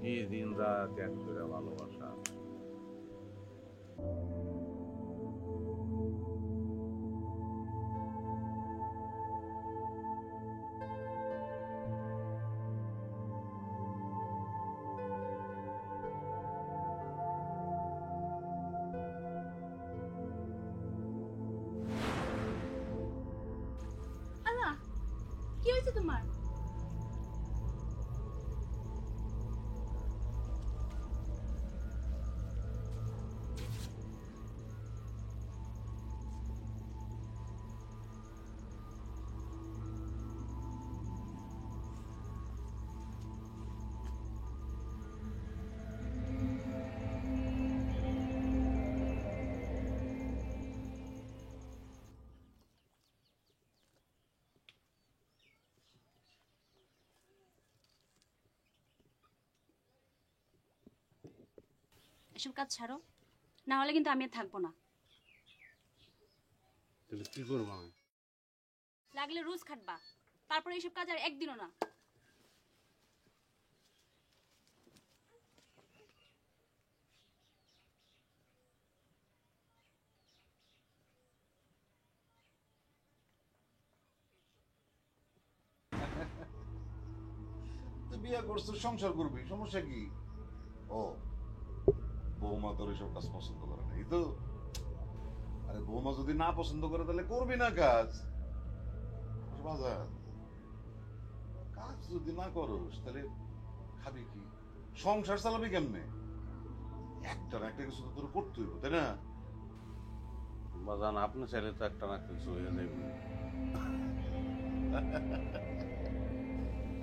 কি দিন রাত এক করে ভালোবাসা। আল্লাহ, কি হয়েছে তোমার? এসব কাজ ছাড়ো, না হলে কিন্তু আমি আর থাকবো না। তাহলে কি করবো আমি? লাগলে রোজ খাটবা, তারপরে এইসব কাজ আর একদিনও না। বিয়ে করছো, সংসার করবি, সমস্যা কি? ও বৌমা তোর এসব কাজ পছন্দ করে না, এই তো? আরে বৌমা যদি না পছন্দ করে তাহলে করবি না কাজ। বাজার কাজ যদি না করস তাহলে খাবি কি, সংসার চালাবি কেমনে? একটা না একটা কিছু তো তোর করতে হইব, তাই না? বাজান আপনি চাইলে তো একটা না কিছু হয়ে যাবে।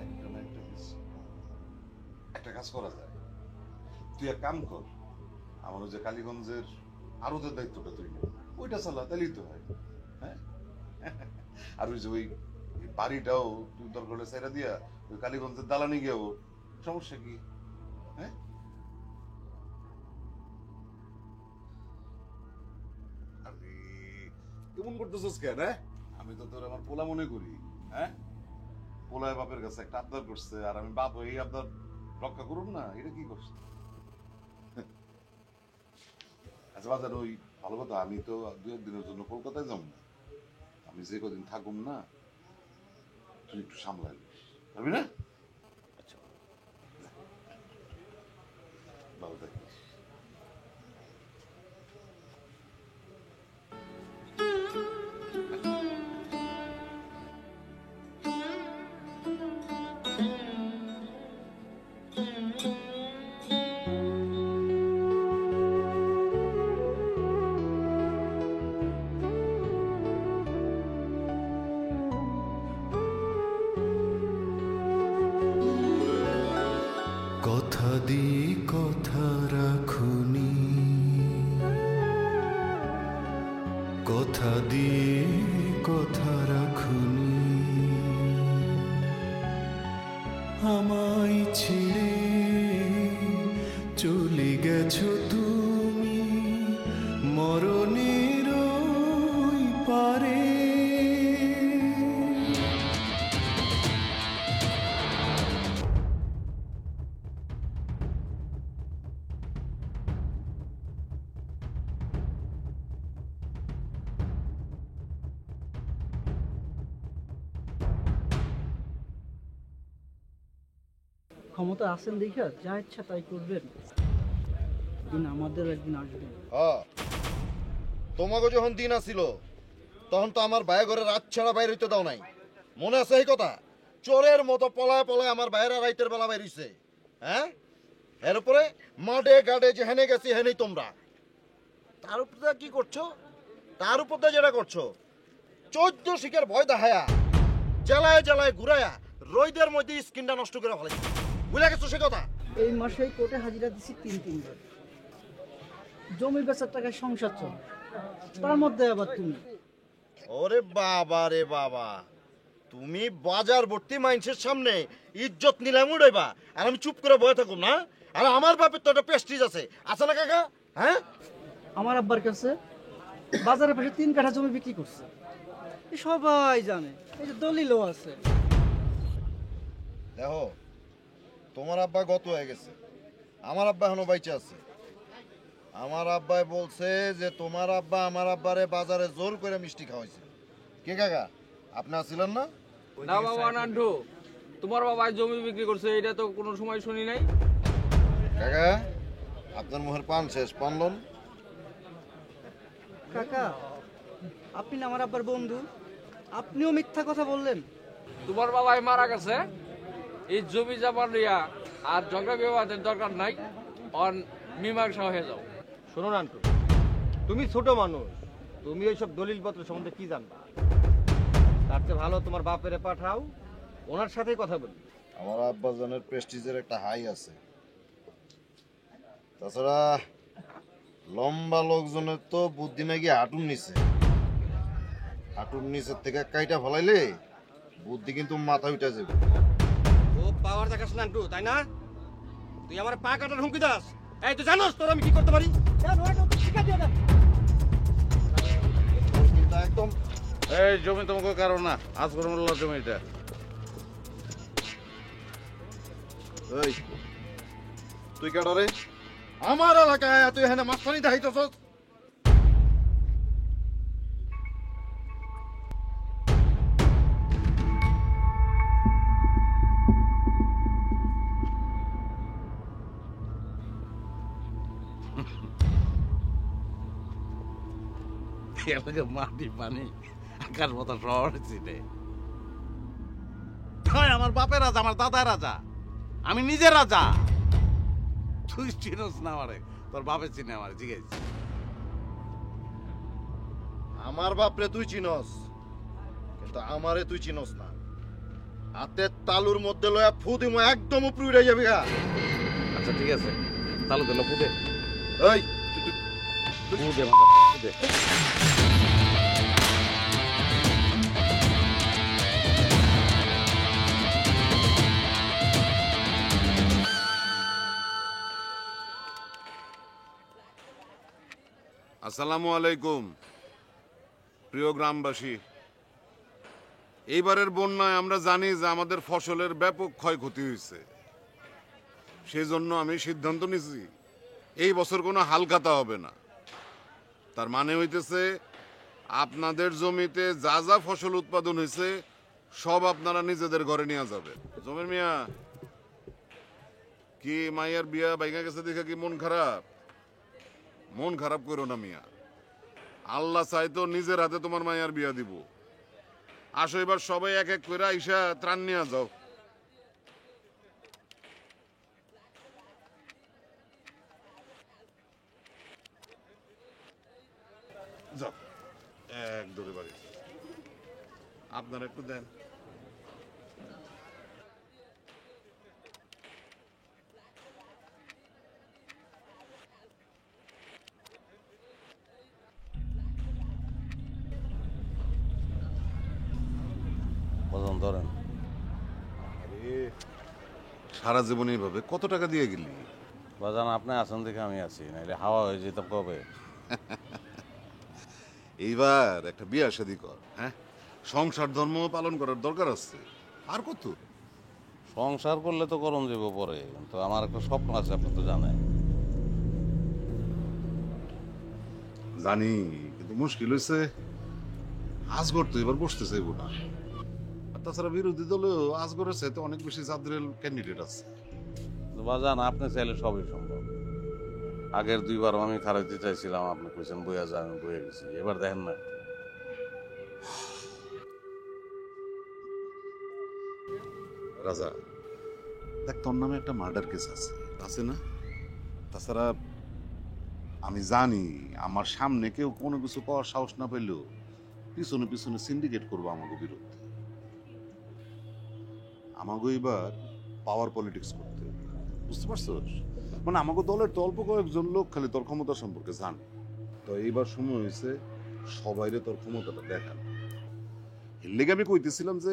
একটা না একটা কিছু, একটা কাজ করা যায়। তুই এক কাম কর, আমার ওই যে কালীগঞ্জের আরতের দায়িত্বটা তুই নে, ওইটা চালা, তাহলেই তো হয়। হ্যাঁ, আর ওই যে ওই বাড়িটাও তুই দরকার হলে ছেড়ে দিয়া ওই কালীগঞ্জের দালানি গিয়েও, সমস্যা কি? হ্যাঁ, আরে কেমন করতেছিস কেন? হ্যাঁ, আমি তো তোর আমার পোলা মনে করি। হ্যাঁ, পোলায় বাপের কাছে একটা আবদার করছে, আর আমি বাপ এই আবদার রক্ষা করুন না, এটা কি করছে? আচ্ছা বাজার, ওই ভালো কথা, আমি তো দু একদিনের জন্য কলকাতায় যাবো না, আমি যে কদিন থাকুম না, তুই একটু সামলাই পারবি না? আচ্ছা, ভালো থাকিস। কথা দিয়ে কথা রাখুনি, কথা দিয়ে কথা রাখুনি, আমায় ছেড়ে চলে গেছো তুমি মরণের ওই পারে। ক্ষমতা আছেন দেখা যা ইচ্ছা তাই করবেন, দিন আমাদের একদিন আসবে। তোমাকে যখন দিন আসিল তখন তো আমার ভাই ঘরে রাত ছাড়া বাইর হইতে দাও নাই, মনে আছে এই কথা? চোরের মতো পলায় পলায় আমার ভাইয়েরা রাইতের বেলা বাইর হইছে। হ্যাঁ, এর উপরে মাঠে ঘাটে যে হেনে গেছি হেনেই তোমরা। তার উপর কি করছো? তার উপর যেটা করছো, 14 শিখের ভয় দেখায়া জেলায় জেলায় ঘুরায়া রইদের মধ্যে স্কিনটা নষ্ট করে ফেলাইছে, বুঝলে গেছো সে কথা? এই মাসেই কোর্টে হাজিরা দিছি তিনবার, জমি বেচার টাকায় সংসার চলে, তার মধ্যে আবার তুমি। ওরে বাবা রে বাবা, তুমি বাজার ভর্তি মানুষের সামনে ইজ্জত নিলাম উড়াইবা আর আমি চুপ করে বয়ে থাকুম না? আর আমার বাপের তো একটা প্রেস্টিজ আছে, আছে না কাকা? হ্যাঁ, আমার আব্বার কাছে বাজারের পাশে 3 কাঠা জমি বিক্রি করছে, সবাই জানে, এই যে দলিলও আছে। দেখো তোমার আব্বা গত হয়ে গেছে, আমার আব্বা এখনো বাইচে আছে। আমার আব্বাই বলছে যে তোমার আব্বা আমার আব্বারে বাজারে জোর করে মিষ্টি খাওয়াইছে। কে কাকা, আপনি আসছিলেন না? না বাবা নান্টু, তোমার বাবা জমি বিক্রি করছে এটা তো কোনো সময় শুনি নাই। কাকা, আপনার মুখের পান শেষ, পান লন। কাকা, আপনি না আমার আব্বার বন্ধু, আপনিও মিথ্যা কথা বললেন। তোমার বাবাই মারা গেছে, এই জমি জামান রিয়া আর ঝগড়া বিবাদের দরকার নাই, অন মীমাংসা হয়ে যাও। শোনো নান্টু, তুমি ছোট মানুষ, তুমি ওইসব দলিলপত্র সম্বন্ধে কি জানবা? তার চেয়ে ভালো তোমার বাপেরে পাঠাও, ওনার সাথেই কথা বলি। আমার আব্বাজানের প্রেস্টিজের একটা হাই আছে। তাছাড়া লম্বা লোকজনের তো বুদ্ধি নাকি হাঁটুর নিচে। হাঁটুর নিচের থেকে কাইটা ফলাইলে বুদ্ধি কিন্তু মাথায় উঠে যাবে। ও পাওয়ার দেখাস নান্টু, তাই না? তুই আমার পা কাটার হুমকি দাস। এই তুই জানোস তোর আমি কি করতে পারি? তোর কিন্তু একদম এই জমি তোমাকে কারো না, আজ করে মোল্লার জমি এটা। এই তুই কেডা রে? আমার এলাকায় তুই এখানে মাস্তানি দেখাইতেছস? এলাকা মাটি পানি আকাশ মতো শহর ছিলে। আমার বাপের রাজা, আমার দাদার রাজা, আমি নিজে রাজা। তুই চিনোস না আমারে, তোর বাপে চিনে আমার, জিজ্ঞেস। আমার বাপরে তুই চিনস, কিন্তু আমারে তুই চিনস না। হাতের তালুর মধ্যে লয়া ফু দিমু, একদম উপরে উড়ে যাবি। আচ্ছা ঠিক আছে, তাহলে দিল পুদে। এই পুদে মাথা পুদে। আসসালামু আলাইকুম প্রিয় গ্রামবাসী। এইবারের বন্যায় আমরা জানি যে আমাদের ফসলের ব্যাপক ক্ষয়ক্ষতি হয়েছে। সেই জন্য আমি সিদ্ধান্ত নিয়েছি এই বছর কোনো হালখাতা হবে না। তার মানে হইতেছে আপনাদের জমিতে যা যা ফসল উৎপাদন হয়েছে সব আপনারা নিজেদের ঘরে নিয়ে যাবে। জমির মিয়া কি মাইয়ার বিয়া বাইগা গেছে দেখে কি মন খারাপ? মন খারাপ করো না মিয়া, আল্লাহ চাইতো নিজের হাতে তোমার মাইয়ার বিয়া দিব। আসো এবার সবাই এক এক করে আইসা ত্রাণ নিয়ে যাও। যাও এক দূরে বাড়ি, আপনারা একটু দেন। বলুন ধরেন। আরে সারা জীবন এইভাবে কত টাকা দিয়ে গেলি? বাজান আপনি আছেন দেখে আমি আছি, নাহলে হাওয়া হয়ে যেত কবে। এইবার একটা বিয়া শাদী কর, হ্যাঁ? সংসার ধর্ম পালন করার দরকার আছে। আর কত? সংসার করলে তো করণ যাবো পরে, কিন্তু আমার একটা স্বপ্ন আছে, আপনি তো জানেন। জানি, কিন্তু মুশকিল হয়েছে আজগর তো এবার বসতে চাইব না। আর তাছাড়া বিরোধী দলেও আজগরের চাইতে অনেক বেশি জাদরেল ক্যান্ডিডেট আছে। বাজান আপনি চাইলে সবই সম্ভব। আগের দুইবার আমি খারাইতে চাইছিলাম, আপনি কইছেন বইয়া যান, আমি বইয়া গেছি। এবার দেখেন না। রাজা দেখ, তোর নামে একটা মার্ডার কেস আছে না? তাছাড়া আমি জানি আমার সামনে কেউ কোনো কিছু পাওয়ার সাহস না পেলেও পিছনে পিছনে সিন্ডিকেট করবো আমাকে বিরুদ্ধে। আমাকে এবার পাওয়ার পলিটিক্স করতে, বুঝতে পারছস? মানে আমাকে দলের তো অল্প কয়েকজন লোক খালি তোর ক্ষমতা সম্পর্কে জানে। তো এইবার সময় হয়েছে সবাইরে তোর ক্ষমতাটা দেখান। এর লেগে আমি কইতেছিলাম যে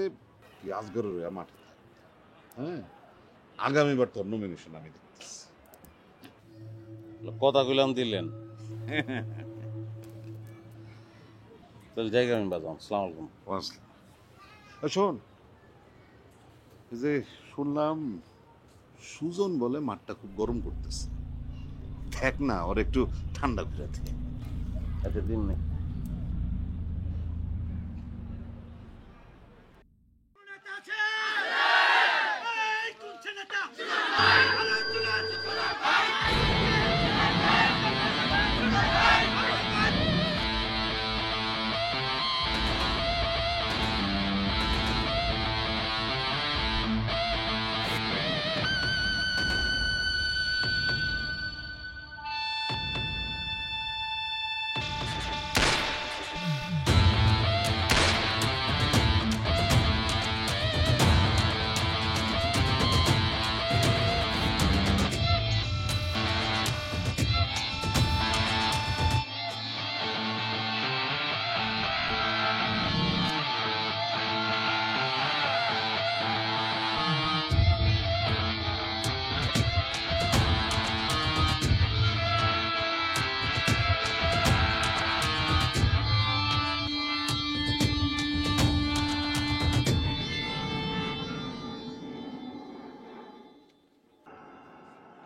তুই আজগরের মাঠে থাক, হ্যাঁ? আগামীবার তোর নমিনেশন আমি দেখতেছি। কথা কইলাম দিলেন। তাহলে জায়গা আমি বাজান। আসসালামু আলাইকুম। শোন, এই যে শুনলাম সুজন বলে মাঠটা খুব গরম করতেছে, দেখ না ওর একটু ঠান্ডা করে দে। আচ্ছা দিন না।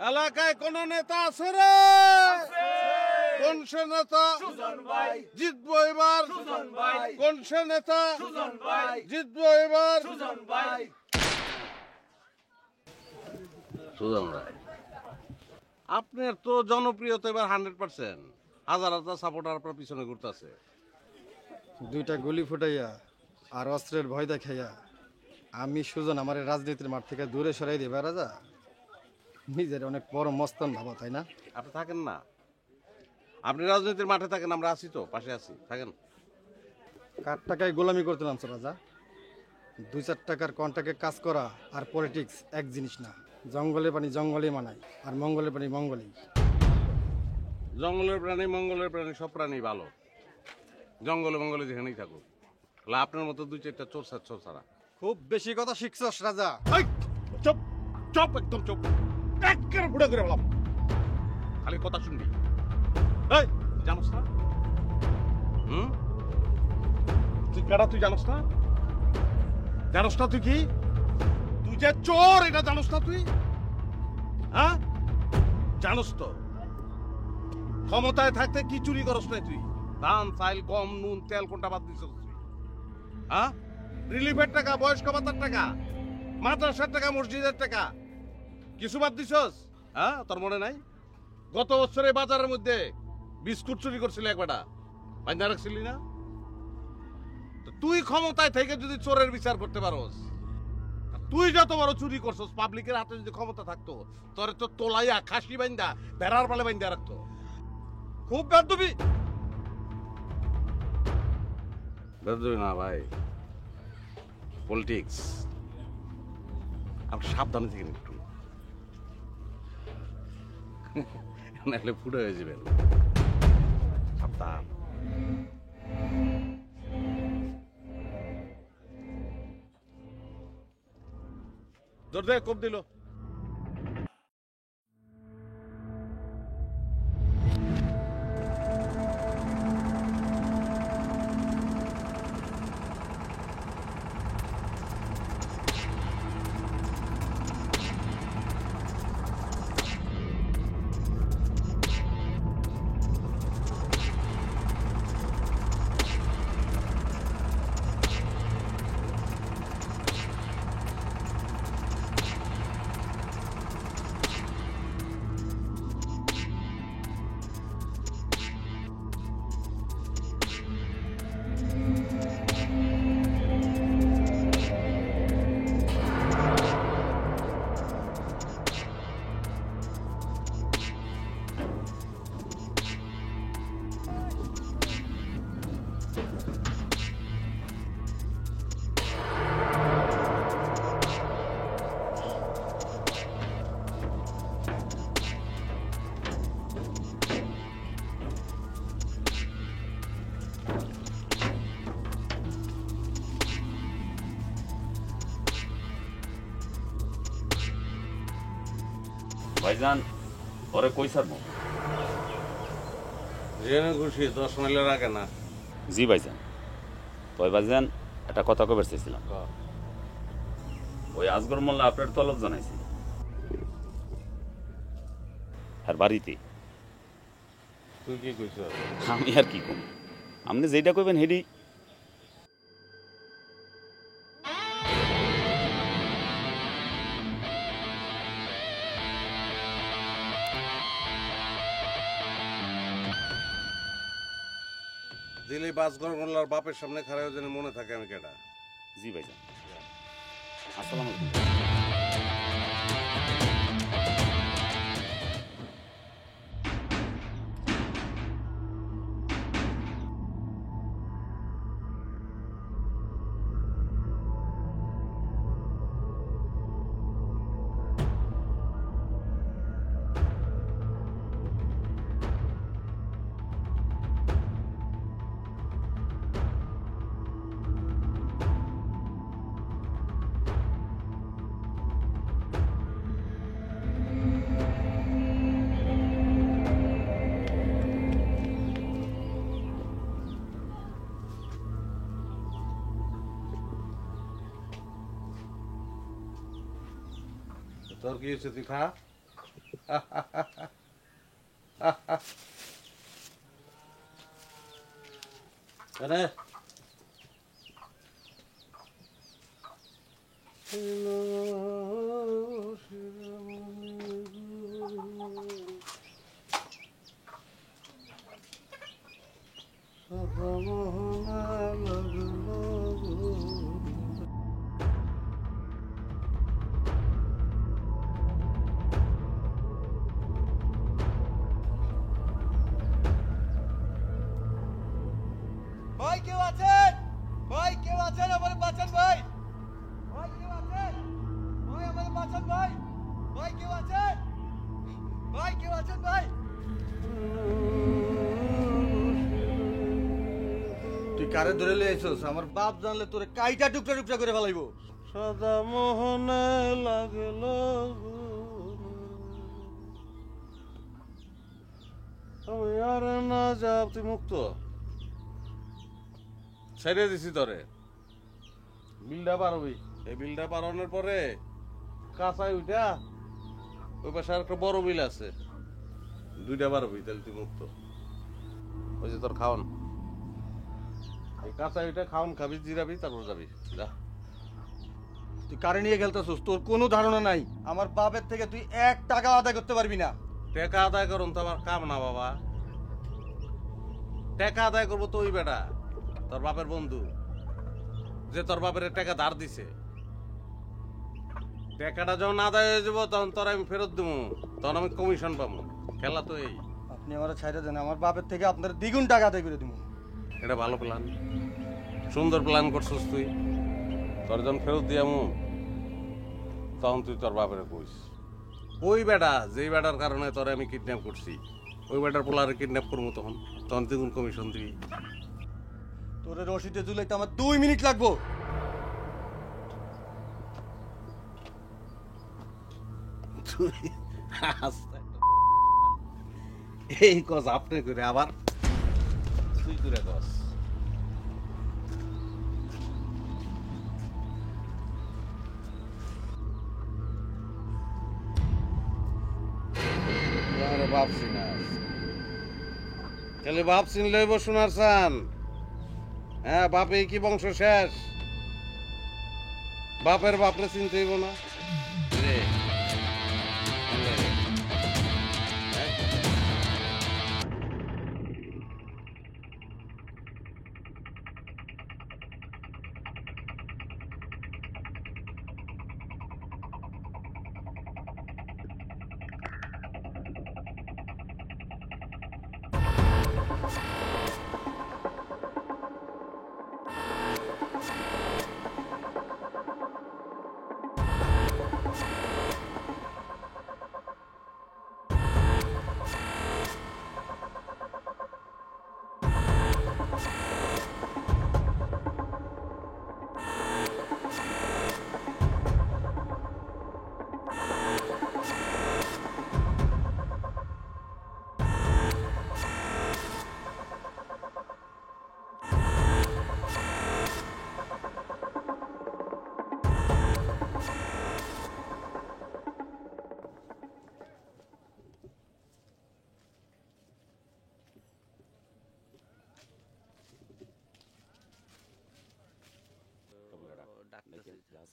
এলাকায় কোন নেতা আছে রে? কোন সে নেতা? জিতবো এবার। কোন সে নেতা? জিতবো এবার। সুজন ভাই, আপনার তো জনপ্রিয়তা এবার 100%। হাজার হাজার সাপোর্টার আপনার পিছনে ঘুরতেছে। দুইটা গুলি ফুটাইয়া আর অস্ত্রের ভয় দেখাইয়া আমি সুজন আমার এই রাজনীতির মাঠ থেকে দূরে সরাই দিবে রাজা, নিজের অনেক বড় মস্তান ভাবা, তাই না? আপনি থাকেন না, আপনি রাজনীতির মাঠে থাকেন, আমরা আছি তো, পাশে আছি, থাকেন। কার টাকায় গোলামি করতে নামছো রাজা? 2-4 টাকার কন্ট্রাক্টে কাজ করা আর পলিটিক্স এক জিনিস না। জঙ্গলের পানি জঙ্গলেই মানায়, আর মঙ্গলের পানি মঙ্গলেই। জঙ্গলের প্রাণী, মঙ্গলের প্রাণী, সব প্রাণী ভালো। জঙ্গলে মঙ্গলে যেখানেই থাকুক, আপনার মতো 2-4টা চোর ছাড়া। খুব বেশি কথা শিখছস রাজা। চুপ চুপ, একদম চুপ, একেবারে বুড়া করে বললাম, খালি কথা শুনবি। এই জানোস না? তুই কারা? তুই জানোস না? জানোস না তুই কি? তুই যে চোর, এটা জানোস না তুই? হ্যাঁ জানোস তো? ক্ষমতায় থাকতে কি চুরি করস না তুই? ধান, চাল, গম, নুন, তেল কোনটা বাদ দিছস তুই? হ্যাঁ, রিলিফের টাকা, বয়স্ক ভাতার টাকা, মাদ্রাসার টাকা, মসজিদের টাকা কিছু বাদ দিছস? হ্যাঁ, তোর মনে নাই? গত বছরে বাজারের মধ্যে বিস্কুট চুরি করছিলি একবারটা, বান্ধা রাখছিলি না? তুই ক্ষমতায় থেকে যদি চোরের বিচার করতে পারোস, তুই যত বড় চুরি করছস, পাবলিকের হাতে যদি ক্ষমতা থাকতো, তোরে তো তোলাইয়া খাসি বান্ধা ভেড়ার পালে বান্ধা রাখতো। খুব বেদবি। বেদবি না ভাই, পলিটিক্স। আপনি সাবধানে থাকেন একটু, নাহলে ফুটে হয়ে যাবেন। সাবধান। ধর দে, কোপ দিল। ভাইজান ওরে কই ছাড়বো? জেনে খুশি 10 মাইলের আগে না। জি ভাইজান। তবে ভাইজান একটা কথা কবে চাইছিলাম, ওই আজগর মোল্লা আপনার তলব জানাইছি, আর বাড়িতে। তুই কি কইছ? আমি আর কি কম, আপনি যেটা কইবেন হেডি। দিলে বাস গরগোল্লার বাপের সামনে খারাপ যেন মনে থাকে আমি কেডা। জি ভাইজান, আসসালামু আলাইকুম। তোর কি হয়েছে তুই খা। আরে ভাই কেউ আছেন? ভাই কেউ আছেন? আমাদের বাঁচান ভাই। ভাই কেউ আছেন? ভাই আমাদের বাঁচান ভাই। ভাই কেউ আছেন? ভাই কেউ আছেন ভাই? তুই কারে ধরে লয়ে আইছস? আমার বাপ জানলে তোরে কাইটা টুকরা টুকরা করে ফেলাইবো। সদা মোহনে লাগল আমি আর না যাব। তুই মুক্ত ছেড়ে দিছি তোরে। বিলটা পারবি, এই বিলটা পারানোর পরে কাঁচাই উঠা ওই পাশে আর একটা বড় বিল আছে, দুইটা পারবি, তাহলে তুই মুক্ত। ওই যে তোর খাওন, এই কাঁচাই উঠা খাওন খাবি, জিরাবি, তারপর যাবি। যা। তুই কারে নিয়ে খেলতেছস? তোর কোনো ধারণা নাই। আমার বাপের থেকে তুই 1 টাকা আদায় করতে পারবি না। টাকা আদায় করুন তো আমার কাম না বাবা। টাকা আদায় করবো তো ওই বেটা তোর বাপের বন্ধু, যে তোর বাপের টাকা ধার দিছে। টাকাটা যখন আদায় হয়ে যাবো তখন তোর আমি ফেরত দেবো, তখন আমি কমিশন পাবো। খেলা তো এই। আপনি আমার ছাইড়া দেন, আমার বাপের থেকে আপনার দ্বিগুণ টাকা আদায় করে দিব। এটা ভালো প্ল্যান, সুন্দর প্ল্যান করছিস তুই। তোর যখন ফেরত দিয়ামু তখন তুই তোর বাপের কইস ওই বেটা, যেই বেটার কারণে তোরে আমি কিডন্যাপ করছি, ওই বেটার পোলারে কিডন্যাপ করবো, তখন তখন দ্বিগুণ কমিশন দিবি। তোর রশিদে ঝুলাইতে আমার 2 মিনিট লাগবো। তুই আস্তে এই কস আপনি করে আবার তুই করে কস। ভাবছি না খালি বাপ চিনলেই শোনার চান। হ্যাঁ, বাপে কি বংশ শেষ? বাপের বাপরে চিনতে হইব না রে।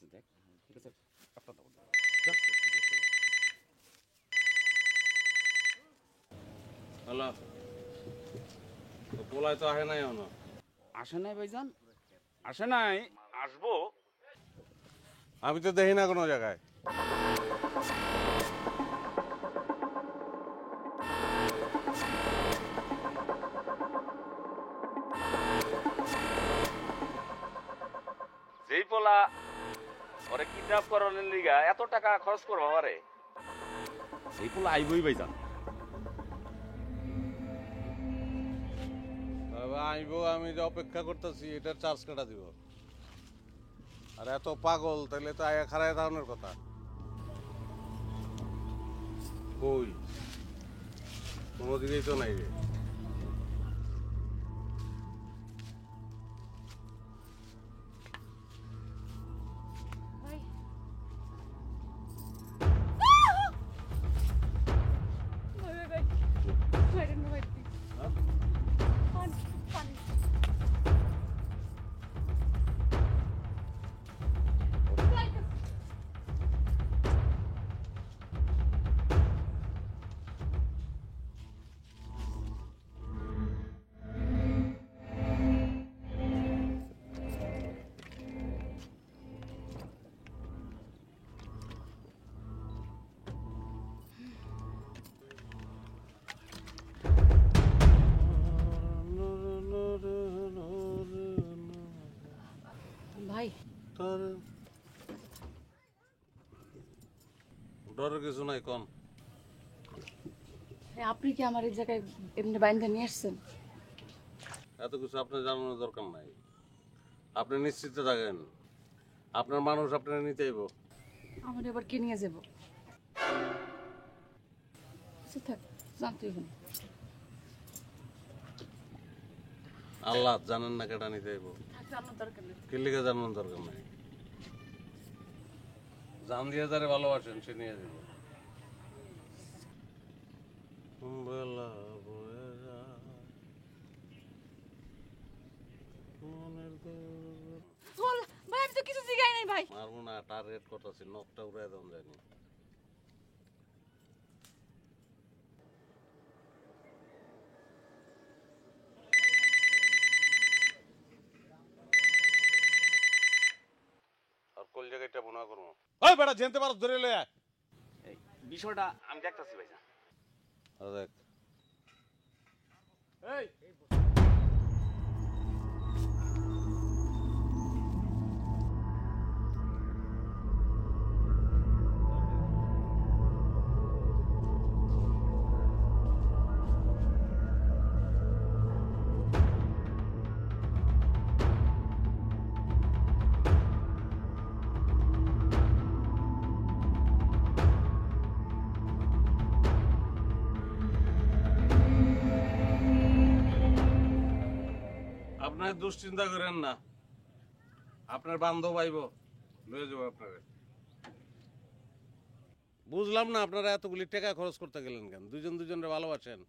আছে দেখ ঠিক আছে একটা দাও হ্যালো পোলায় তো আহে নাই এখনো। আসে নাই ভাইজান আসে নাই আসবো আমি তো দেখি না কোনো জায়গায়। যেই পোলা ওরে কিডন্যাপ করানোর লিগা এত টাকা খরচ করবো আমারে সেই পোলা আইবই ভাইজান বাবা আইবো, আমি যে অপেক্ষা করতেছি এটার চার্জ কাটা দিব। আর এত পাগল তাহলে তো আয়া খারায় ধারণের কথা। কই কোনো দিকেই তো নাই রে। ভাই ভাই ভাই ভাই রে ভাই পানি পানি ভাই ডরের কিছু নাই কন। আপনি কি আমার এই জায়গায় এমনি বাইন্দা নিয়ে আসছেন? এত কিছু আপনার জানানোর দরকার নাই। আপনি নিশ্চিত থাকেন, আপনার মানুষ আপনার নিতে আইব। আমার এবার কে নিয়ে যাব? আচ্ছা থাক, জানতে হবে না। আল্লাহ জানেন না কেটা নিতে আইব। থাক, জানার দরকার নেই। কিল্লিকে জানানোর দরকার নাই। জান দিয়ে যারে ভালোবাসেন সে নিয়ে যাব। বেলা বয়ে যায়, মনের দোল। বল ভাই, আমি তো কিছু জিগাই নাই ভাই। মারবো না, টার্গেট করতেছি, নখটা উড়াই দেন জানি। আর কোন জায়গাটা বোনা করবো? ওই বেটা জেনতে পারো ধরে লয়ে আয়। এই বিষয়টা আমি দেখতাছি ভাইজান আর দেখ এই আপনার দুশ্চিন্তা করেন না, আপনার বান্ধব আইব লয়ে যাবো আপনারে। বুঝলাম না আপনারা এতগুলি টাকা খরচ করতে গেলেন কেন? দুজন দুজনরে ভালোবাসেন,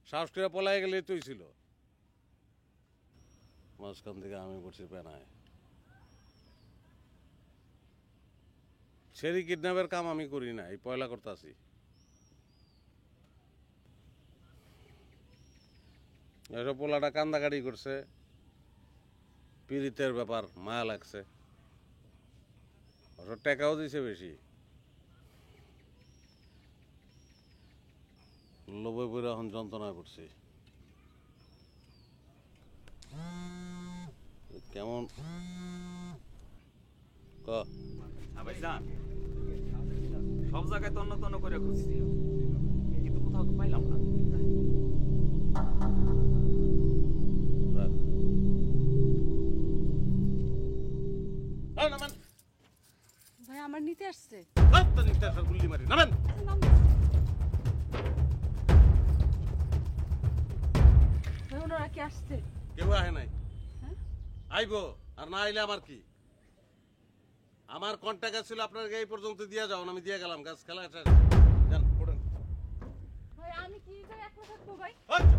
সাহস করে পলাই গেলে তুই ছিল। মাঝখান থেকে আমি বসে পেনায় সেরি কিডন্যাপের কাম আমি করি না, এই পয়লা করতেছি। এসব পোলাটা কান্দাকাটি করছে, পীড়িতের ব্যাপার, মায়া লাগছে, ওসব টাকাও দিছে বেশি। লোভে পড়ে এখন যন্ত্রণায় পড়ছি। কেমন ক ভাইজান সব জায়গায় তন্ন তন্ন করে খুঁজছি কিন্তু কোথাও তো পাইলাম না। রাখ। নামেন, ভাই আমার নিতে আসছে। গুল্লি মারি নামেন। ভাই ওনারা কি আসছে? কেউ আহে নাই, হ্যাঁ? আইব। আর না আইলে আমার কি? আমার কন্ট্যাক্ট ছিল আপনার এই পর্যন্ত দিয়ে যাও, আমি দিয়ে গেলাম। গাছ খেলা শেষ। যান, পড়েন। ভাই আমি কি করে একলা থাকবো ভাই? আচ্ছা।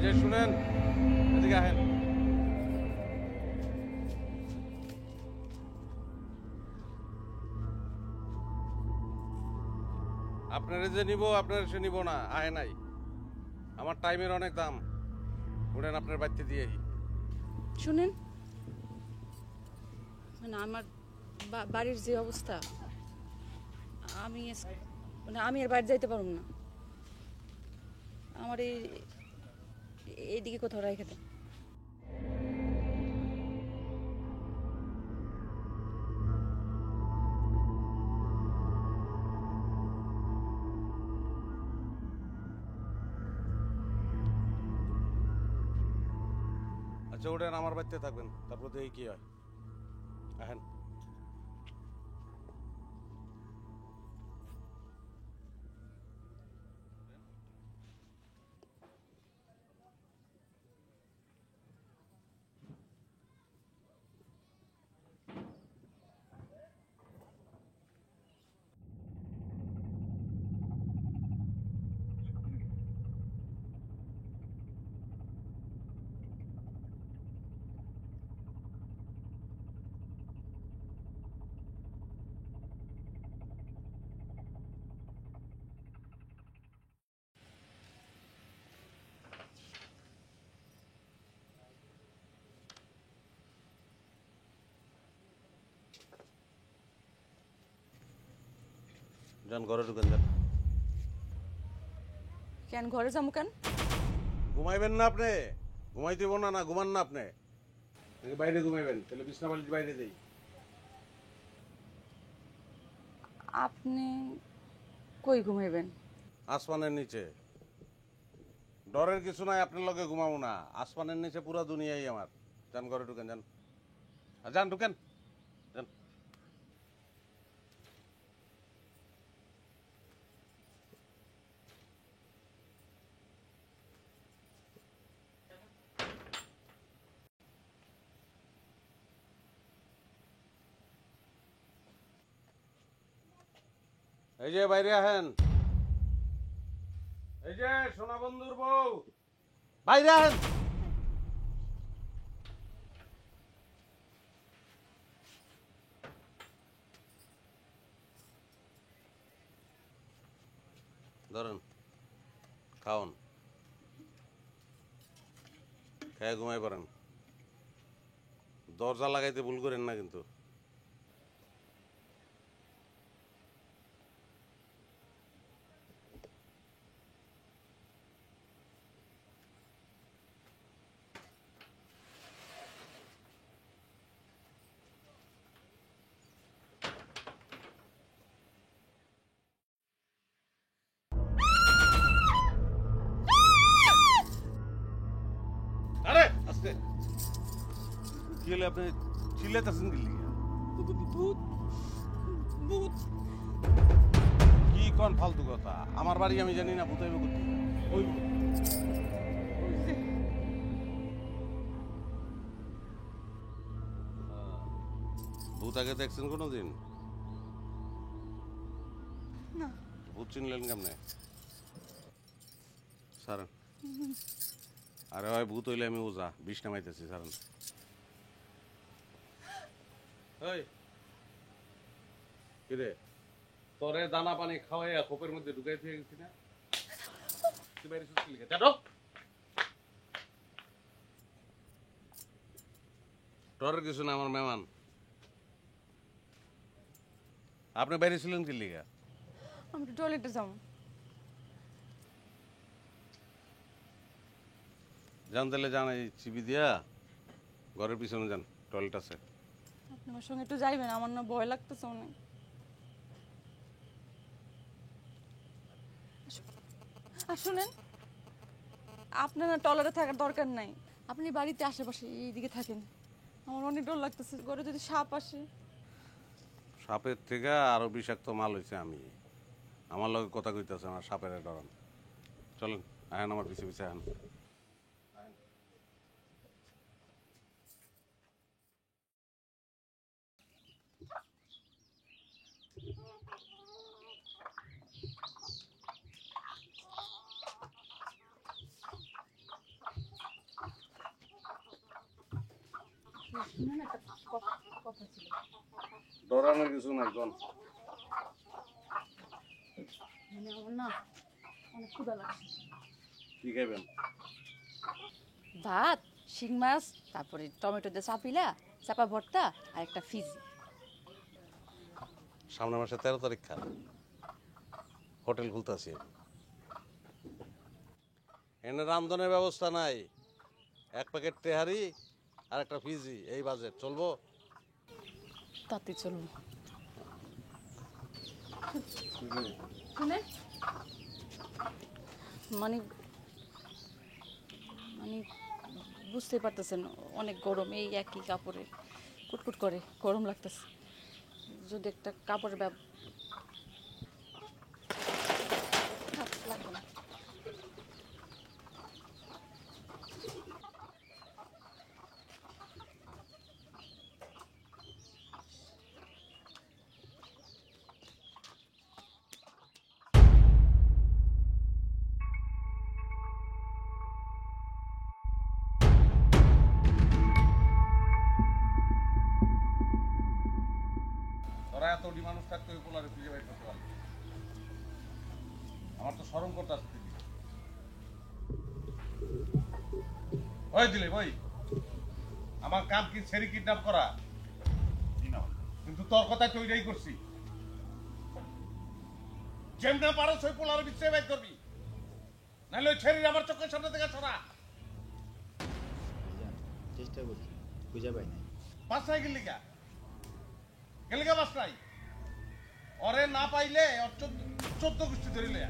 যে শুনেন, এদিকে আহেন। আপনারা যে নিব আপনারা সে নিব না, আহে নাই। আমার টাইমের অনেক দাম, উঠেন আপনার বাড়িতে দিয়ে। শুনেন, মানে আমার বাড়ির যে অবস্থা, আমি আর বাড়ি যাইতে পারব না। আমার এইদিকে কোথাও রেখে দেন। আচ্ছা ওঠেন, আমার বাড়িতে থাকবেন, তারপর দেখি কি হয়। আহেন। যান ঘরে ঢুকেন, যান। কেন ঘরে যাবো কেন? ঘুমাইবেন না আপনি? ঘুমাইতে না, না ঘুমান না আপনি, বাইরে ঘুমাইবেন। তাহলে বিছনা বালিশ বাইরে দেই। আপনি কই ঘুমাইবেন? আসমানের নিচে। ডরের কিছু নাই, আপনার লগে ঘুমাবো না। আসমানের নিচে পুরা দুনিয়াই আমার। যান ঘরে ঢুকেন, যান। যান ঢুকেন, যান। এই যে বাইরে আহেন, এই যে সোনা বন্ধুর বউ, বাইরে আহেন। ধরেন, খাওন, খেয়ে ঘুমাই পারেন। দরজা লাগাইতে ভুল করেন না কিন্তু। আরে আস্তে, কি হলে আপনি চিল্লাইতেছেন কি লিগা? কি কোন ফালতু কথা? আমার বাড়ি আমি জানি না, ভূত হইব কোথা? ওই ভূত আগে দেখছেন কোনোদিন? না। ভূত চিনলেন কেমনে? সারেন। আরে ভাই, ভূত হইলে আমি ওজা বিষ নামাইতেছি, সারেন। কিরে, তোরে দানা পানি খাওয়াইয়া খোপের মধ্যে ঢুকাই দিয়ে গেছি না? তুই বাইরে সুস্থ লিখে ডরের কিছু না, আমার মেহমান। আপনি বাইরে ছিলেন কি লিগা? আমি টয়লেটে যাব। যান তাহলে, যান, এই চিবি দিয়া ঘরের পিছনে যান, টয়লেট আছে। আপনি আমার সঙ্গে একটু যাইবেন? আমার না ভয় লাগতেছে অনেক। আর শুনেন, আপনার না টয়লেটে থাকার দরকার নাই। আপনি বাড়িতে আশেপাশে এইদিকে থাকেন। আমার অনেক ডর লাগতেছে, ঘরে যদি সাপ আসে। সাপের থেকে আরো বিষাক্ত মাল হয়েছে আমি। আমার লগে কথা কইতেছে, আমার সাপের ডরান। চলেন, আহেন আমার পিছে পিছে আহেন। ডরানোর কিছু নাই কোন। মানে আমার না অনেক ক্ষুধা লাগছে। কি খাইবেন? ভাত, শিং মাছ, তারপরে টমেটো দিয়ে চাপিলা, চাপা ভর্তা আর একটা ফিজি। সামনের মাসে 13 তারিখ খান হোটেল খুলতেছি। এনে রান্ধনের ব্যবস্থা নাই, 1 প্যাকেট তেহারি আর একটা ফিজি, এই বাজেট চলবো? তাতে চলবো। শুনে মানে মানে বুঝতে পারতেছেন অনেক গরম, এই একই কাপড়ে কুটকুট করে গরম লাগতেছে। যদি একটা কাপড়ের লাগবে না। তোরা এত মানুষ থাকতে ওই পোলারে খুঁজে বের করতে পারলি? আমার তো শরম করতে আসতে। ওই দিলে ওই আমার কাম কি ছেড়ে কিডন্যাপ করা? কিন্তু তোর কথা তো ওইটাই করছি। যেমন পারো ওই পোলারে বিচ্ছে বের করবি, নাহলে ওই ছেড়ে আমার চোখের সামনে থেকে সরা। চেষ্টা করছি, খুঁজে পাই নাই। বাসায় গেলি গা, গেলি গা বাসায়। ওরে না পাইলে ওর 14 গোষ্ঠী ধরিলে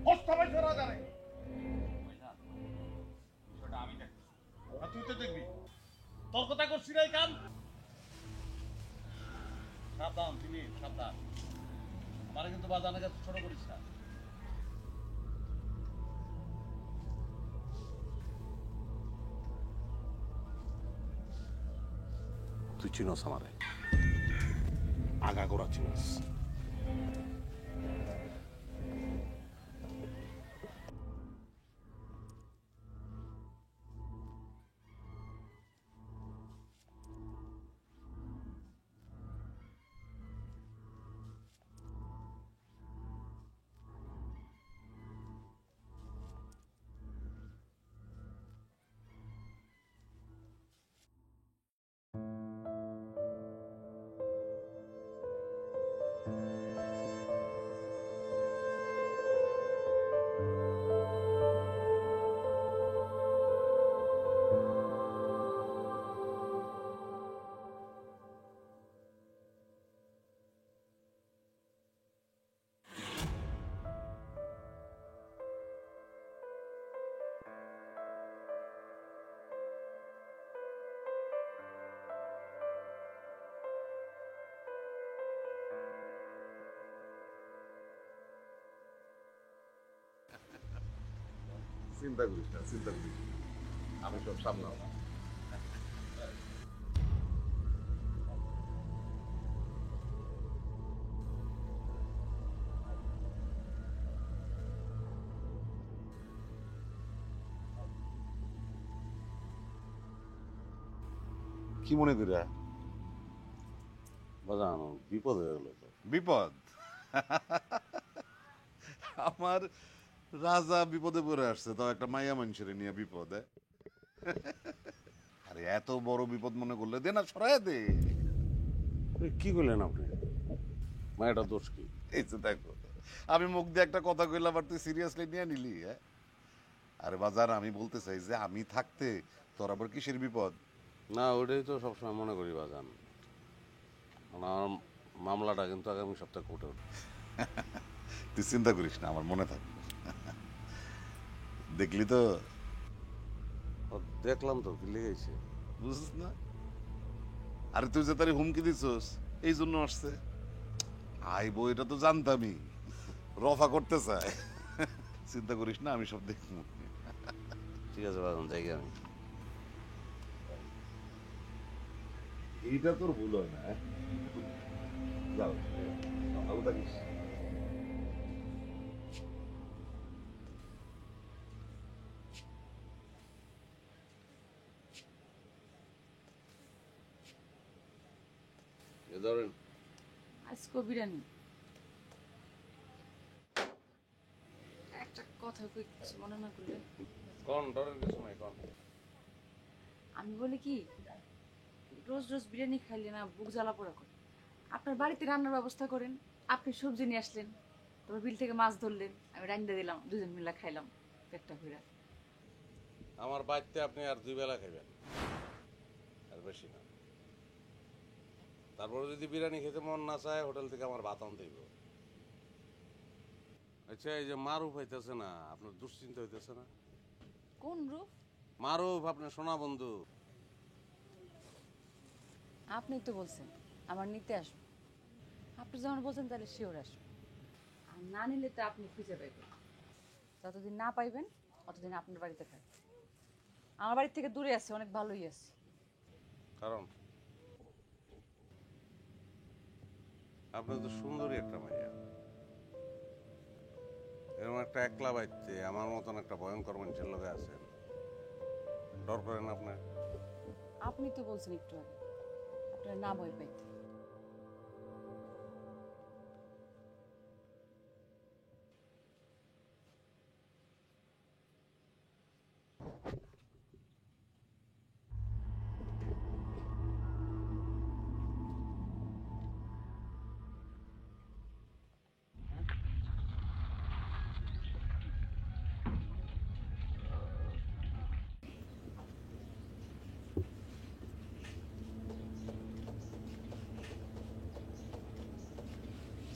হস্তা পাই ধরা যাবে। আমি দেখছি, তুই তো দেখবি। তোর কথা করছি না এই কাম। সাবধান তিনি, সাবধান। আমার কিন্তু বাজানে কাছে ছোট করিস না। তুই চিনস আমারে, আগা গোড়া চিনস। চিন্তা করিস না, চিন্তা করিস না, আমি সব সামলাম। কি মনে করিয়া? বাজান বিপদ হয়ে গেল তো। বিপদ? আমার রাজা বিপদে পড়ে আসছে, তো একটা মাইয়া মানুষের নিয়ে বিপদে। আরে এত বড় বিপদ মনে করলে দে না, সরাই দে। কি করলেন আপনি? মায়েরটা দোষ কি? এই তো দেখো, আমি মুখ দিয়ে একটা কথা কইলাম আর তুই সিরিয়াসলি নিয়ে নিলি। হ্যাঁ, আরে বাজার, আমি বলতে চাই যে আমি থাকতে তোর আবার কিসের বিপদ? না, ওইটাই তো সবসময় মনে করি বাজান। আমার মামলাটা কিন্তু আগামী সপ্তাহে কোর্টে উঠবে। তুই চিন্তা করিস না, আমার মনে থাকবে। দেখলি তো? দেখলাম তো, কি লেগেছে বুঝছিস না? আরে তুই যে তারে হুমকি দিছস, এই জন্য আসছে। আইবো এটা তো জানতামই, রফা করতে চায়। চিন্তা করিস না, আমি সব দেখব। ঠিক আছে বাজান, যাই আমি। এইটা তোর ভুল হয় না। যাও, ভালো থাকিস। ধরেন আজকে বিরিয়ানি। একটা কথা কই, কিছু মনে না করলে। কোন ধরেন কিছু নাই কোন। আমি বলি কি, রোজ রোজ বিরিয়ানি খাইলে না বুক জ্বালা পোড়া করে। আপনার বাড়িতে রান্নার ব্যবস্থা করেন, আপনি সবজি নিয়ে আসলেন, তারপর বিল থেকে মাছ ধরলেন, আমি রান্না দিলাম, দুজন মিলে খাইলাম পেটটা ভরে। আমার বাড়িতে আপনি আর 2 বেলা খাইবেন, আর বেশি না। তারপরে যদি বিরিয়ানি খেতে মন না চায়, হোটেল থেকে আমার ভাত আনতে হইব। আচ্ছা, এই যে মারুফ হইতেছে না, আপনার দুশ্চিন্তা হইতেছে না? কোন রূপ? মারুফ, আপনার সোনা বন্ধু। আপনি তো বলছেন আমার নিতে আসবো, আপনি যখন বলছেন তাহলে শিওর আসবো। আর না নিলে তো আপনি খুঁজে পাইবেন। যতদিন না পাইবেন অতদিন আপনার বাড়িতে থাকবেন। আমার বাড়ি থেকে দূরে আছে, অনেক ভালোই আছে। কারণ আপনি তো সুন্দরী একটা মাইয়া, এরকম একটা একলা বাড়িতে আমার মতন একটা ভয়ঙ্কর মানুষের লোকে আছেন, ডর করেন আপনার? আপনি তো বলছেন একটু আগে আপনার না ভয় পাইতে।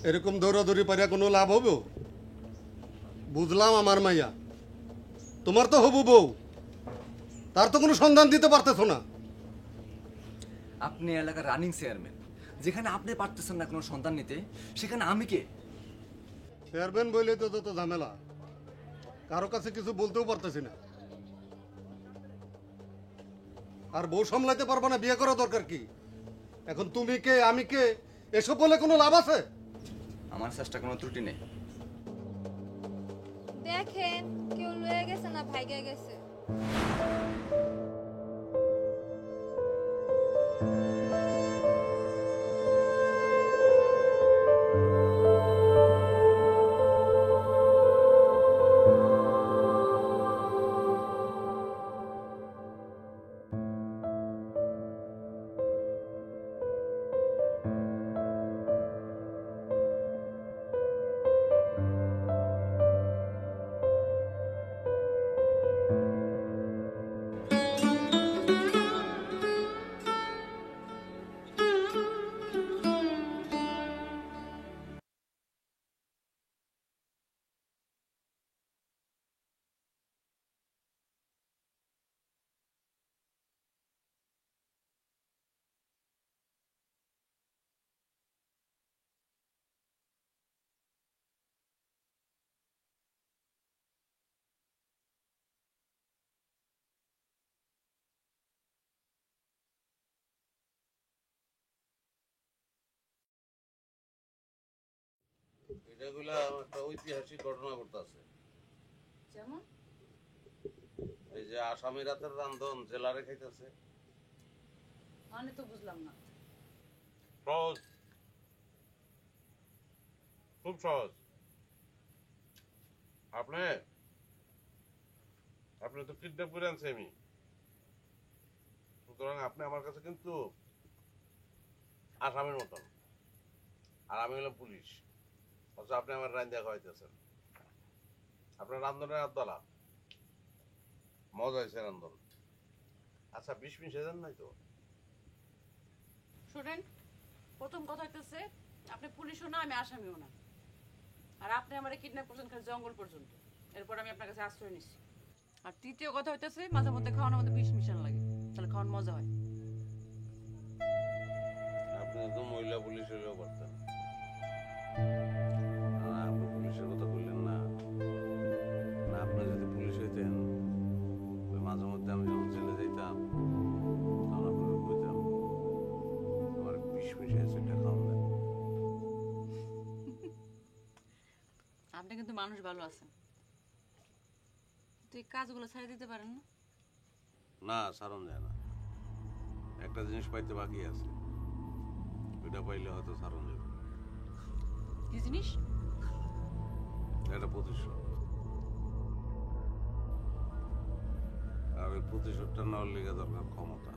এরকম দৌড়াদৌড়ি পারিয়া কোনো লাভ হবো? বুঝলাম আমার মাইয়া, তোমার তো হবু বউ, তার তো কোনো সন্ধান দিতে পারতেছো না। আপনি এলাকার রানিং চেয়ারম্যান, যেখানে আপনি পারতেছেন না কোনো সন্তান নিতে, সেখানে আমি কে? চেয়ারম্যান বললে তো যত ঝামেলা, কারো কাছে কিছু বলতেও পারতেছি না। আর বউ সামলাইতে পারবো না, বিয়ে করা দরকার কি? এখন তুমি কে আমি কে এসব বলে কোনো লাভ আছে? আমার চেষ্টা কোনো ত্রুটি নেই। দেখেন কেউ লয়ে গেছে না ভাইগে গেছে। এটাগুলা একটা ঐতিহাসিক ঘটনা ঘটতেছে। যেমন এই যে আসামি রাতের রান্ধন জেলারে খাইতেছে। মানে তো বুঝলাম না। সহজ, খুব সহজ। আপনি আপনি তো কিডন্যাপ করে আনছে আমি, সুতরাং আপনি আমার কাছে কিন্তু আসামির মতন, আর আমি হলাম পুলিশ। অথচ আপনি আমার রান্না খাওয়াইতেছেন। আপনার রান্ধনের আদলা মজা হয়েছে রান্ধন। আচ্ছা, 20 মিনিট যান নাই তো? শুনেন, প্রথম কথা হইতেছে আপনি পুলিশও না, আমি আসামিও না। আর আপনি আমারে কিডন্যাপ করছেন খালি জঙ্গল পর্যন্ত, এরপর আমি আপনার কাছে আশ্রয় নিচ্ছি। আর তৃতীয় কথা হইতেছে মাঝে মধ্যে খাওয়ানোর মধ্যে 20 মিশান লাগে, তাহলে খাওয়ান মজা হয়। আপনি তো মহিলা পুলিশ হলেও পারতেন। আপনি পুলিশের কথা বললেন না। না, আপনি যদি পুলিশ হইতেন, মাঝে মধ্যে আমি যখন জেলে যাইতাম তখন আপনাকে কইতাম আমার 20 মিনিট সেটা খাওয়ান দেন। আপনি কিন্তু মানুষ ভালো আছেন, তুই কাজগুলো ছেড়ে দিতে পারেন না? না, সারণ যায় না। একটা জিনিস পাইতে বাকি আছে, ওইটা এটা পাইলে হয়তো ছাড়ন যাবে। কি জিনিস? এটা প্রতিশোধ। আর ওই প্রতিশোধটা নেওয়ার লেগে দরকার ক্ষমতা,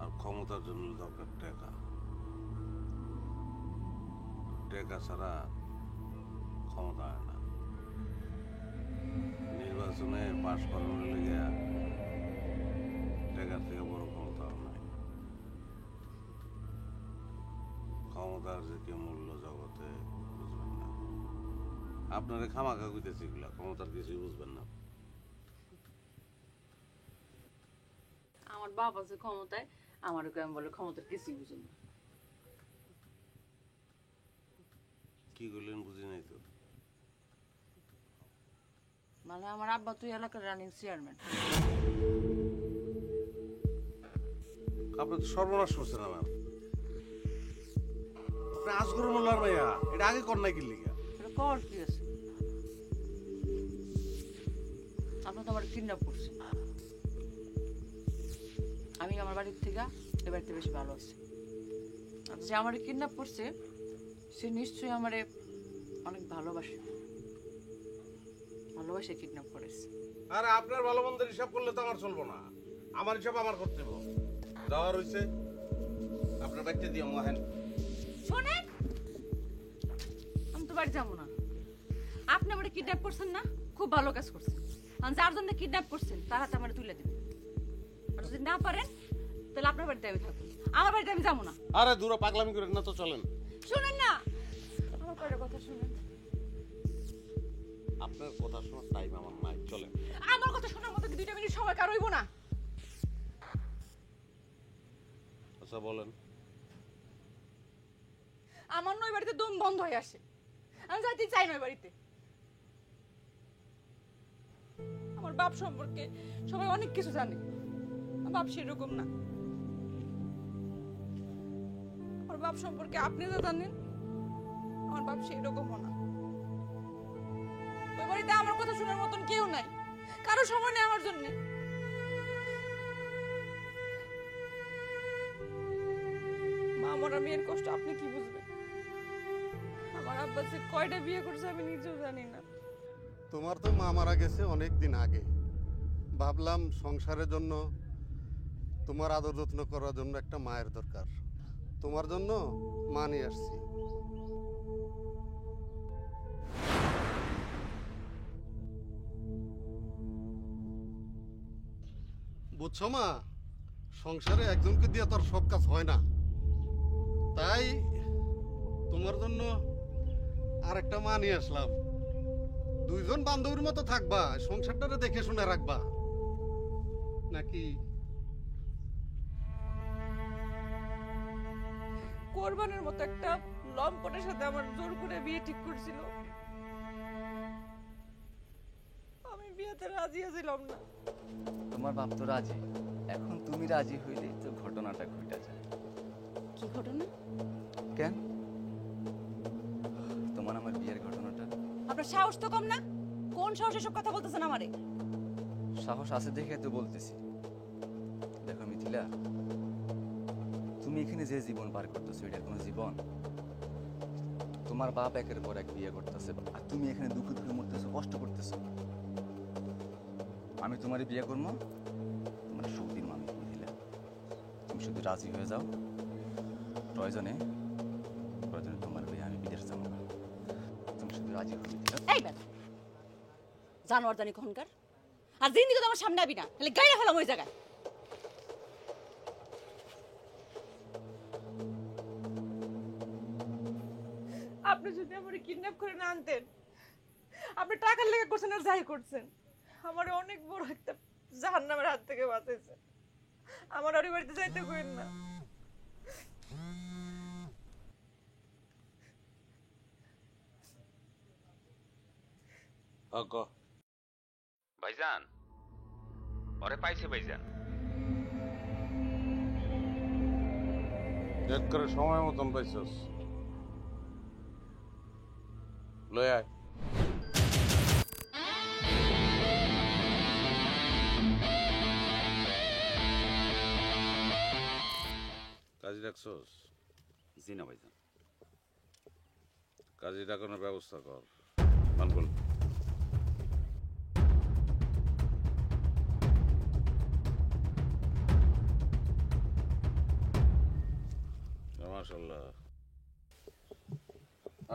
আর ক্ষমতার জন্য দরকার টাকা। টাকা ছাড়া ক্ষমতা হয় না। নির্বাচনে পাশ করানোর লেগে টাকার থেকে বড় ক্ষমতা নাই। ক্ষমতার যে কি মূল্য জগতে বুঝবেন না। আপনারা খামাখা কইতেছি এগুলা, ক্ষমতার কিছুই বুঝবেন না। আমার বাপ আছে ক্ষমতায়, আমারও কেমন বলে ক্ষমতার কিছুই বুঝুন না। কি করলেন বুঝি নাই তো। মানে আমার আব্বা তুই এলাকার রানিং চেয়ারম্যান। আপনি তো সর্বনাশ করছেন আমার। আপনি আজগর মোল্লার ভাইয়া, এটা আগে কর নাই কি লিগা? এটা কর কি আছে? আপনি তো আমার কিডন্যাপ করছেন। আমি আমার বাড়ির থেকে এ বাড়িতে বেশি ভালো আছি। আর যে আমার কিডন্যাপ করছে সে নিশ্চয়ই আমারে অনেক ভালোবাসে, ভালোবাসে কিডন্যাপ করেছে। আরে আপনার ভালো মন্দের হিসাব করলে তো আমার চলবো না। আমার হিসাব আমার করতে হবে। যাওয়ার হয়েছে আপনার বাড়িতে দিয়ে মহেন। শোনেন, আমি তো বাড়ি যাবো না। আপনি আমারে কিডন্যাপ করছেন না, খুব ভালো কাজ করছেন। আর যার জন্য কিডন্যাপ করছেন তার হাতে আমার তুলে দেবেন। আর যদি না পারেন তাহলে আপনার বাড়িতে আমি থাকবো, আমার বাড়িতে আমি যাবো না। আরে দূরে পাগলামি করেন না তো, চলেন। শুনেন না, আমার কয়টা কথা শুনেন। আপনার কথা শোনার টাইম আমার নাই, চলেন। আমার কথা শোনার মতো 2 মিনিট সময় কার হইব না। আচ্ছা বলেন। আমার নয় বাড়িতে দম বন্ধ হয়ে আসে, আমি যাইতে চাই নয় বাড়িতে। আমার বাপ সম্পর্কে সবাই অনেক কিছু জানে, আমার বাপ সেরকম না। আমার বাপ সম্পর্কে আপনি যা জানেন, আমার বাপ সেরকমও না। ওই বাড়িতে আমার কথা শোনার মতন কেউ নাই, কারো সময় নেই আমার জন্য। মা মরা মেয়ের কষ্ট আপনি কি বুঝবেন? আমার আব্বা যে কয়টা বিয়ে করছে আমি নিজেও জানি না। তোমার তো মা মারা গেছে অনেক দিন আগে। ভাবলাম সংসারের জন্য, তোমার আদর যত্ন করার জন্য একটা মায়ের দরকার। তোমার জন্য মা নিয়ে আসছি। বুঝছো মা, সংসারে একজনকে দিয়ে তো আর সব কাজ হয় না। তাই তোমার জন্য আর একটা মা নিয়ে আসলাম। 2 জন বান্ধবীর মতো থাকবা, সংসারটারে দেখে শুনে রাখবা নাকি? কোরবানের মতো একটা লম্পটের সাথে আমার জোর করে বিয়ে ঠিক করছিল, আমি বিয়েতে রাজি ছিলাম না। তোমার বাপ তো রাজি, এখন তুমি রাজি হইলেই তো ঘটনাটা ঘটে যায়। কি ঘটনা? কেন তোমার আমার বিয়ের ঘটনাটা? আপনার সাহস তো কম না? কোন সাহসে সব কথা বলতেছেন আমারে? সাহস আছে দেখে তো বলতেছি। দেখো মিথিলা, তুমি এখানে যে জীবন পার করতেছো এটা কোনো জীবন? তোমার বাপ একের পর এক বিয়ে করতেছে আর তুমি এখানে দুঃখে দুঃখে মরতেছো, কষ্ট করতেছো। আমি তোমার বিয়ে করবো, তোমার সুখদিন মানুষ মিথিলা। তুমি শুধু রাজি হয়ে যাও, প্রয়োজনে তোমার বিয়ে আমি বিদেশ যাবো না। তুমি শুধু রাজি হয়ে মিথিলা। এই বেটা জানোয়ার জানি কখনকার, আর জিন্দিগি তো আমার সামনে আবি না, তাহলে গায়ে ফেলাম ওই জায়গায়। আপনি যদি আমার কিডন্যাপ করে না আনতেন, আপনি টাকার লেগে করছেন আর যাই করছেন, আমার অনেক বড় একটা জাহান্নামের হাত থেকে বাঁচাইছে। আমার ওই বাড়িতে যাইতে কইেন না। ভাইজান, ওরে পাইছে ভাইজান। এক করে সময় মতন পাইছস, লয় আয়। কাজী ডাকছস? জি না ভাইজান। কাজী ডাকানোর ব্যবস্থা কর। মানকুল মাশাআল্লাহ,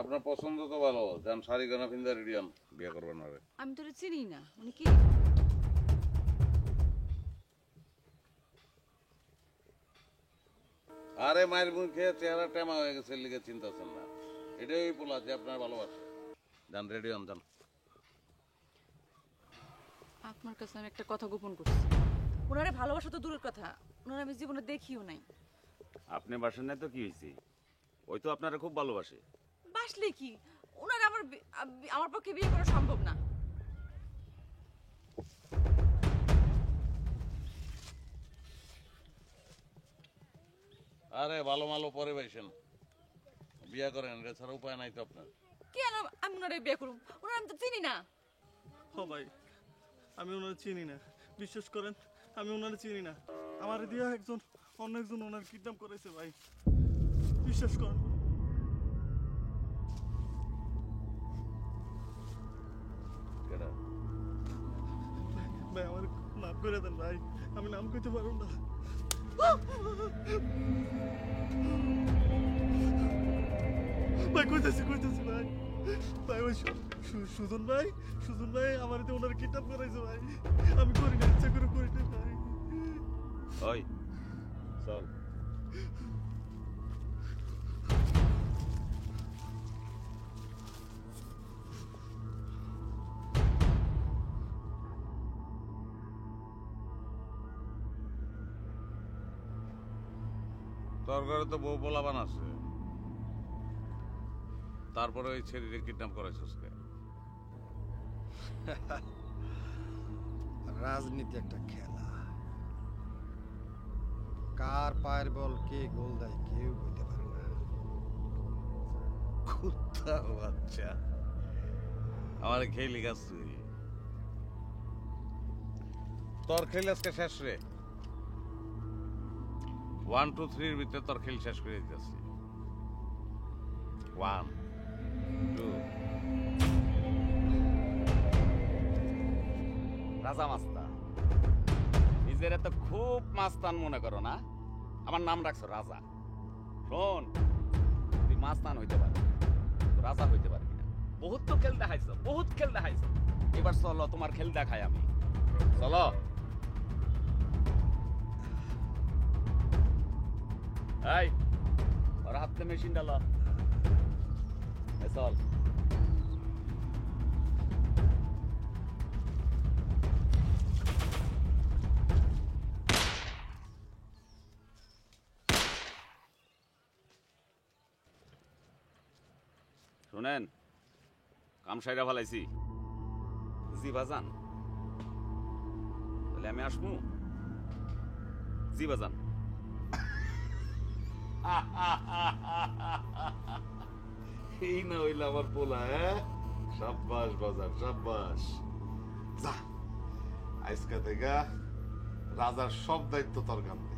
আপনার পছন্দ তো ভালো। যান শাড়ি গানা পিন্দা রেডিয়ান, বিয়ে করবেন না। আমি তোরে চিনি না, উনি কি? আরে মায়ের মুখে চেহারা টেমা হয়ে গেছে, লিখে চিন্তাছেন না। এটাই পোলা যে আপনার ভালোবাসে। যান রেডিয়ান যান। আপনার কাছে আমি একটা কথা গোপন করছি। ওনারে ভালোবাসা তো দূরের কথা, ওনারে আমি জীবনে দেখিও নাই। আপনি বাসেন নাই তো কি হয়েছে? ওই তো আপনারা খুব ভালোবাসে। বাসলে কি, ওনারে আমার পক্ষে বিয়ে করা সম্ভব না। আরে ভালো ভালো পরে বাইছেন, বিয়ে করেন, এছাড়া উপায় নাই তো আপনার। কেন আমি ওনারে বিয়ে করব? ওনারে আমি তো চিনি না। ও ভাই, আমি ওনারে চিনি না, বিশ্বাস করেন আমি ওনারে চিনি না। আমার দিয়া অন্য একজন ওনার কিডন্যাপ করেছে ভাই, বিশ্বাস করেন। ভাই আমার মাফ করে দেন ভাই, আমি নাম কইতে পারব না। ভাই কইতেছি ভাই, ভাই ওই সুজন ভাই আমার ওনার কিডন্যাপ করাইছে ভাই। আমি করি না, ইচ্ছা করে করি না ভাই। ওই চল। তোর ঘরে তো বউ পোলাবান আছে, তারপরে ওই ছেলেকে কিডন্যাপ করাইছিস কে? রাজনীতি একটা খেলা, কার পায়ের বল কে গোল দেয় কেউ বলতে পারে না। কুত্তার বাচ্চা, আমার খেলি গাছ তুই। তোর খেল আজকে শেষ রে। 1 2 3 এর ভিতরে তোর খেল শেষ করে দিতেছি। 1 2। রাজা মাস্তান, নিজের তো খুব মাস্তান মনে করো না? আমার নাম রাখছো রাজা। শোন, তুই মাস্তান হইতে পারবি, রাজা হইতে পারবি না। বহুত তো খেল দেখাইছো, বহুত খেল দেখাইছো। এবার চলো তোমার খেল দেখাই আমি। চলো। এই ওর হাতে মেশিন ডালো, চল। শুনেন, কাম সাইরা ফেলাইছি। জি বাজান, বলে আমি আসমু। জি বাজান। এই না হইলে আমার পোলা। সাব্বাস বাজার, সাব্বাস। যা, আজকে থেকে রাজার সব দায়িত্ব তোর কাঁধে।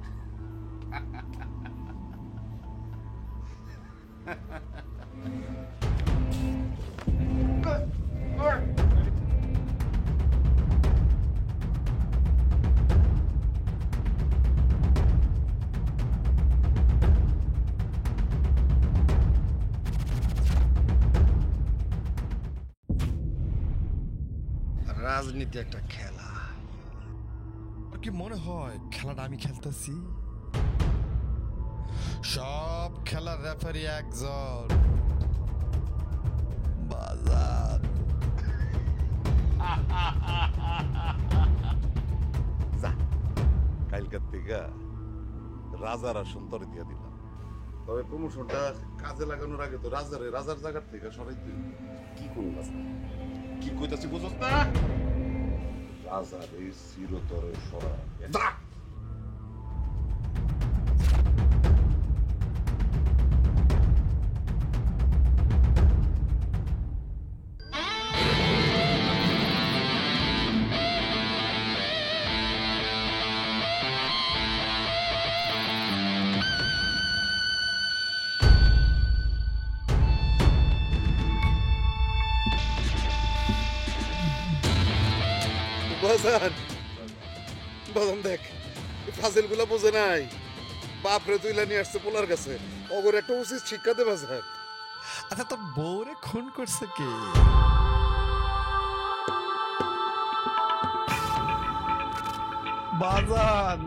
রাজনীতি একটা খেলা। আর কি মনে হয় খেলাটা আমি খেলতেছি? সব খেলার রেফারি একজন, বাজার। যা, কালকার থেকে রাজার আসন তোরে দিয়ে দিলাম। তবে প্রমোশনটা কাজে লাগানোর আগে তো রাজার জায়গার থেকে সরাই তুই। কি কোন বাজার? কি কইতাছি বুঝছ না? রাজার এই চিরতরে সরা। বাজান বাজান দেখ ফাজিল গুলা বোঝে নাই বাপরে তুইলা নিয়ে আসছে পোলার কাছে ওগর একটা উচিত শিক্ষা দে বাজান। আচ্ছা তোর বউরে খুন করছে কে? বাজান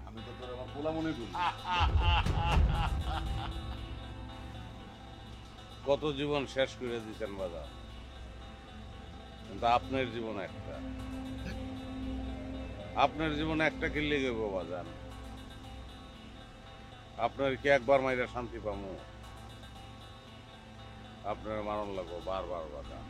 আমি তো তোর আমার পোলা মনে করি। কত জীবন শেষ করে দিচ্ছেন বাজার, কিন্তু আপনার জীবন একটা, আপনার জীবন একটা কিনলে গেব বাজান। আপনার কি একবার মাইরা শান্তি পামু? আপনার মারণ লাগবো বারবার বাজান।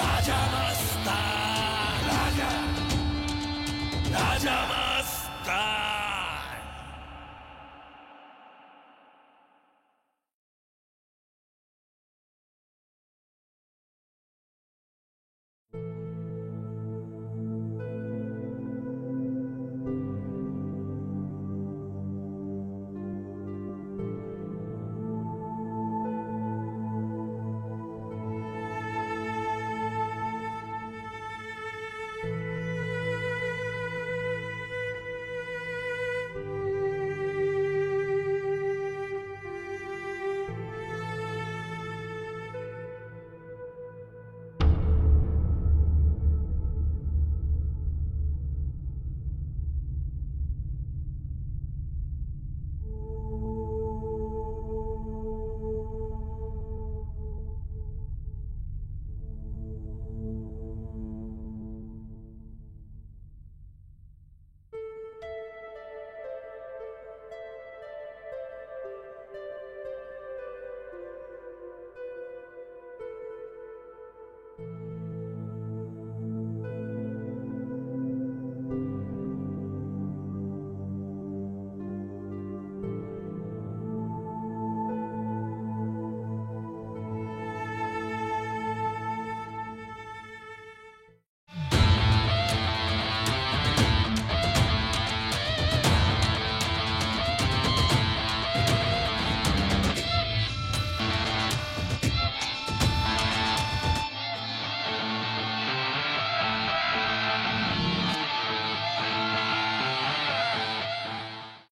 Raja Masta, Raja, Raja Masta.